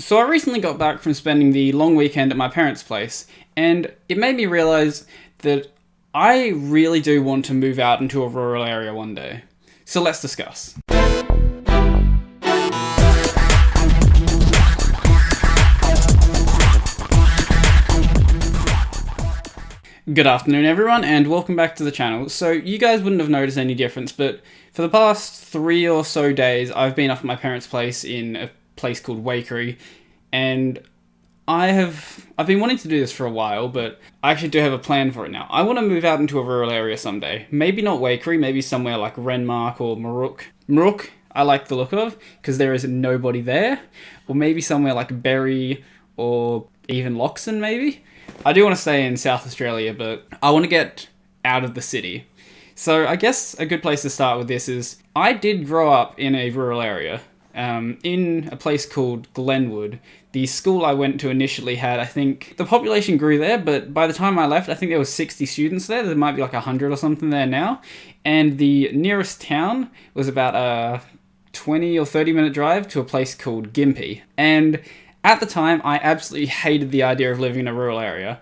So I recently got back from spending the long weekend at my parents' place, and it made me realise that I really do want to move out into a rural area one day. So let's discuss. Good afternoon everyone, and welcome back to the channel. So you guys wouldn't have noticed any difference, but for the past 3 or so days I've been up at my parents' place in a place called Wakery, and I've been wanting to do this for a while, but I actually do have a plan for it now. I want to move out into a rural area someday. Maybe not Wakery, maybe somewhere like Renmark or Maruk. Maruk I like the look of, because there is nobody there. Or maybe somewhere like Berry or even Loxton maybe. I do want to stay in South Australia, but I want to get out of the city. So I guess a good place to start with this is, I did grow up in a rural area, in a place called Glenwood. The school I went to initially had, I think, the population grew there, but by the time I left, I think there was 60 students there. There might be like 100 or something there now. And the nearest town was about a 20 or 30 minute drive to a place called Gympie. And at the time, I absolutely hated the idea of living in a rural area.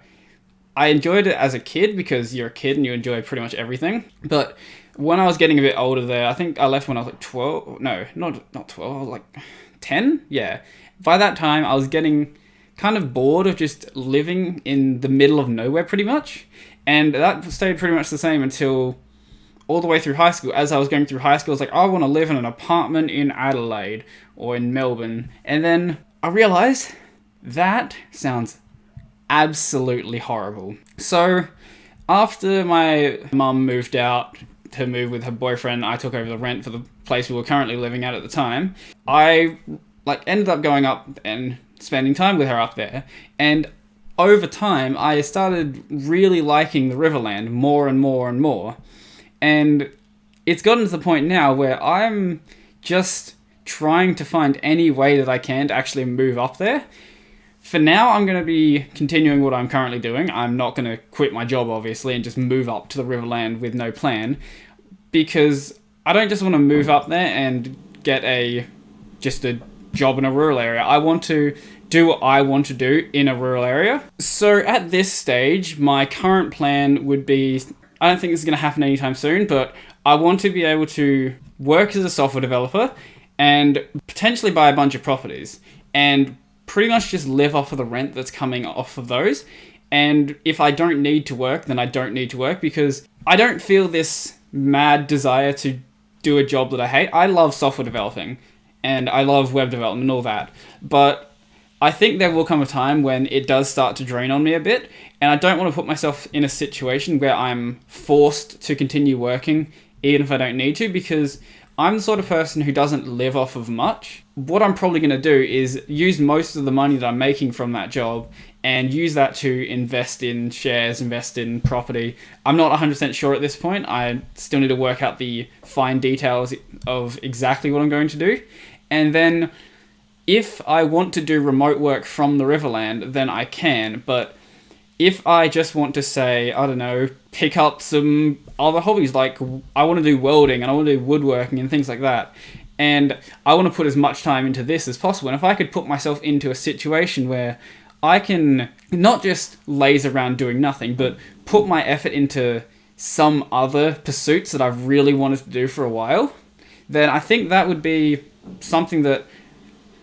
I enjoyed it as a kid because you're a kid and you enjoy pretty much everything. But when I was getting a bit older there, I think I left when I was like 12. No, not 12. I was like 10? Yeah. By that time, I was getting kind of bored of just living in the middle of nowhere pretty much. And that stayed pretty much the same until all the way through high school. As I was going through high school, I was like, I want to live in an apartment in Adelaide or in Melbourne. And then I realised that sounds absolutely horrible. So after my mum moved out to move with her boyfriend, I took over the rent for the place we were currently living at the time. I ended up going up and spending time with her up there. And over time, I started really liking the Riverland more and more and more. And it's gotten to the point now where I'm just trying to find any way that I can to actually move up there. For now, I'm going to be continuing what I'm currently doing. I'm not going to quit my job, obviously, and just move up to the Riverland with no plan, because I don't just want to move up there and get just a job in a rural area. I want to do what I want to do in a rural area. So at this stage, my current plan would be, I don't think this is going to happen anytime soon, but I want to be able to work as a software developer and potentially buy a bunch of properties and pretty much just live off of the rent that's coming off of those. And if I don't need to work, then I don't need to work, because I don't feel this mad desire to do a job that I hate. I love software developing and I love web development and all that, but I think there will come a time when it does start to drain on me a bit, and I don't want to put myself in a situation where I'm forced to continue working even if I don't need to, because I'm the sort of person who doesn't live off of much. What I'm probably going to do is use most of the money that I'm making from that job and use that to invest in shares, invest in property. I'm not 100% sure at this point. I still need to work out the fine details of exactly what I'm going to do. And then if I want to do remote work from the Riverland, then I can. But if I just want to say, I don't know, pick up some other hobbies, like I want to do welding and I want to do woodworking and things like that, and I want to put as much time into this as possible, and if I could put myself into a situation where I can not just laze around doing nothing, but put my effort into some other pursuits that I've really wanted to do for a while, then I think that would be something that,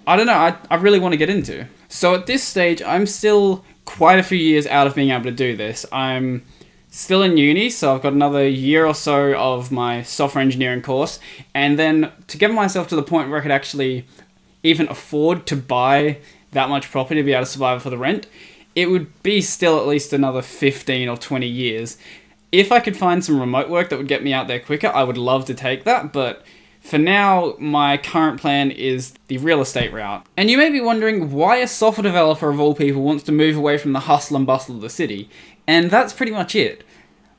I don't know, I really want to get into. So at this stage, I'm still quite a few years out of being able to do this. I'm still in uni, so I've got another year or so of my software engineering course, and then to get myself to the point where I could actually even afford to buy that much property to be able to survive for the rent, it would be still at least another 15 or 20 years. If I could find some remote work that would get me out there quicker, I would love to take that, but for now, my current plan is the real estate route. And you may be wondering why a software developer of all people wants to move away from the hustle and bustle of the city. And that's pretty much it.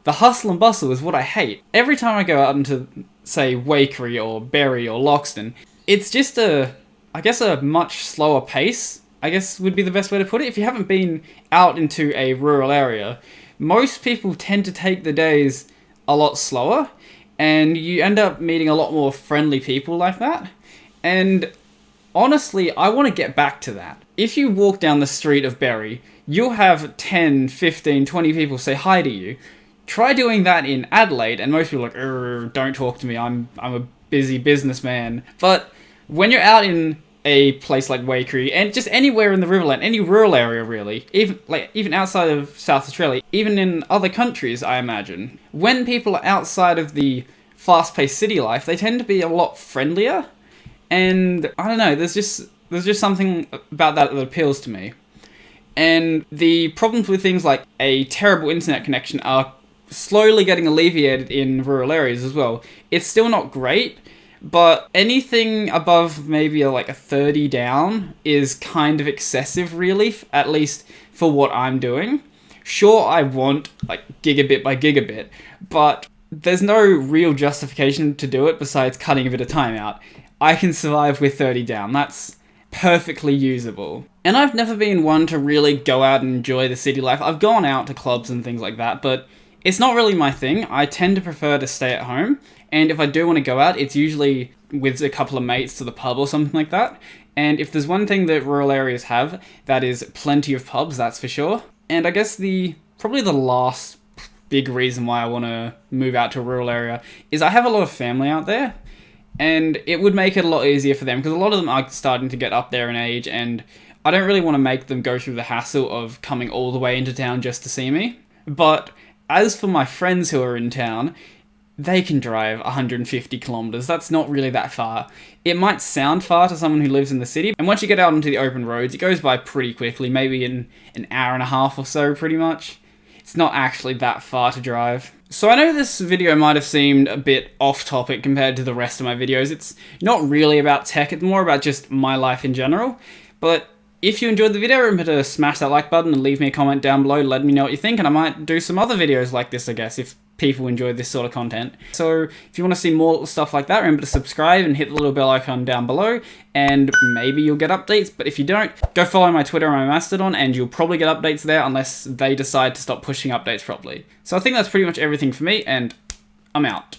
The hustle and bustle is what I hate. Every time I go out into, say, Wakery or Berry or Loxton, it's just a much slower pace, I guess would be the best way to put it. If you haven't been out into a rural area, most people tend to take the days a lot slower, and you end up meeting a lot more friendly people like that. And honestly, I want to get back to that. If you walk down the street of Berry, you'll have 10, 15, 20 people say hi to you. Try doing that in Adelaide, and most people are like, don't talk to me, I'm a busy businessman. But when you're out in a place like Waikerie, and just anywhere in the Riverland, any rural area really, even outside of South Australia, even in other countries, I imagine, when people are outside of the fast-paced city life, they tend to be a lot friendlier, and I don't know, there's just something about that appeals to me. And the problems with things like a terrible internet connection are slowly getting alleviated in rural areas as well. It's still not great, but anything above maybe like a 30 down is kind of excessive, really, at least for what I'm doing. Sure, I want like gigabit by gigabit, but there's no real justification to do it besides cutting a bit of time out. I can survive with 30 down. That's perfectly usable. And I've never been one to really go out and enjoy the city life. I've gone out to clubs and things like that, but it's not really my thing. I tend to prefer to stay at home. And if I do want to go out, it's usually with a couple of mates to the pub or something like that. And if there's one thing that rural areas have, that is plenty of pubs, that's for sure. And I guess probably the last big reason why I want to move out to a rural area is I have a lot of family out there. And it would make it a lot easier for them, because a lot of them are starting to get up there in age, and I don't really want to make them go through the hassle of coming all the way into town just to see me. But as for my friends who are in town, they can drive 150 kilometers. That's not really that far. It might sound far to someone who lives in the city, and once you get out onto the open roads, it goes by pretty quickly, maybe in an hour and a half or so, pretty much. It's not actually that far to drive. So I know this video might have seemed a bit off topic compared to the rest of my videos. It's not really about tech, it's more about just my life in general. But if you enjoyed the video, remember to smash that like button and leave me a comment down below, let me know what you think, and I might do some other videos like this, I guess, if people enjoy this sort of content. So if you want to see more stuff like that, remember to subscribe and hit the little bell icon down below, and maybe you'll get updates. But if you don't, go follow my Twitter and my Mastodon, and you'll probably get updates there unless they decide to stop pushing updates properly. So I think that's pretty much everything for me, and I'm out.